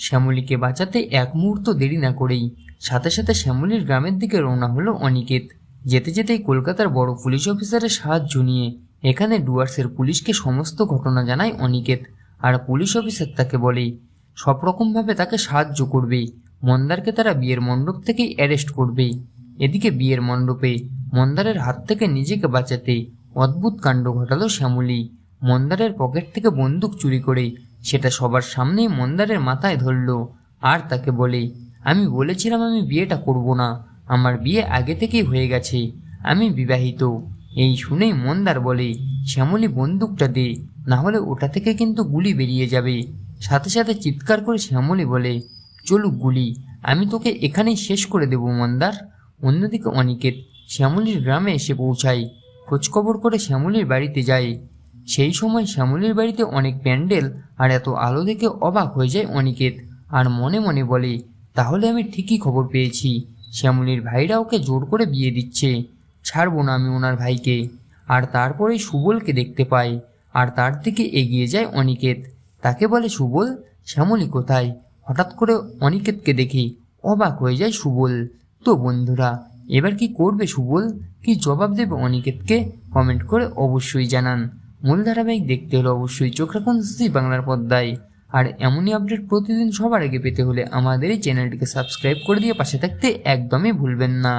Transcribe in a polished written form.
শ্যামলীকে বাঁচাতে এক মুহূর্ত দেরি না করেই সাথে সাথে শ্যামলীর গ্রামের দিকে রওনা হলো অনিকেত। যেতে যেতেই কলকাতার বড় পুলিশ অফিসারের সাহায্য নিয়ে এখানে ডুয়ার্সের পুলিশকে সমস্ত ঘটনা জানায় অনিকেত। আর পুলিশ অফিসার তাকে বলে সব রকমভাবে তাকে সাহায্য করবে, মন্দারকে তারা বিয়ের মণ্ডপ থেকেই অ্যারেস্ট করবে। এদিকে বিয়ের মণ্ডপে মন্দারের হাত থেকে নিজেকে বাঁচাতে অদ্ভুত কাণ্ড ঘটালো শ্যামলী। মন্দারের পকেট থেকে বন্দুক চুরি করে সেটা সবার সামনেই মন্দারের মাথায় ধরল আর তাকে বলে, আমি বলেছিলাম আমি বিয়েটা করব না, আমার বিয়ে আগে থেকেই হয়ে গেছে, আমি বিবাহিত। এই শুনেই মন্দার বলে, শ্যামলী বন্দুকটা দে, না হলে ওটা থেকে কিন্তু গুলি বেরিয়ে যাবে। সাথে সাথে চিৎকার করে শ্যামলী বলে, চলুক গুলি, আমি তোকে এখানেই শেষ করে দেব মন্দার। অন্যদিকে অনিকেত শ্যামলীর গ্রামে এসে পৌঁছায়, খোঁজখবর করে শ্যামলীর বাড়িতে যায়। সেই সময় শ্যামলীর বাড়িতে অনেক প্যান্ডেল আর এত আলো দেখে অবাক হয়ে যায় অনিকেত, আর মনে মনে বলে, তাহলে আমি ঠিকই খবর পেয়েছি, শ্যামলীর ভাইরা ওকে জোর করে বিয়ে দিচ্ছে, ছাড়বো না আমি ওনার ভাইকে। আর তারপরেই সুবলকে দেখতে পায় আর তার দিকে এগিয়ে যায় অনিকেত। তাকে বলে, সুবল, শ্যামলী কোথায়? হঠাৎ করে অনিকেতকে দেখে অবাক হয়ে যায় সুবল। তো বন্ধুরা, এবার কি করবে সুবল? কি জবাব দেবে অনিকেতকে? কমেন্ট করে অবশ্যই জানান। মূল ধারাবাহিক দেখতে হলে অবশ্যই চোখ রাখুন জি বাংলার পর্দায়। আর এমনই আপডেট প্রতিদিন সবার আগে পেতে হলে আমাদের এই চ্যানেলটিকে সাবস্ক্রাইব করে দিয়ে পাশে থাকতে একদমই ভুলবেন না।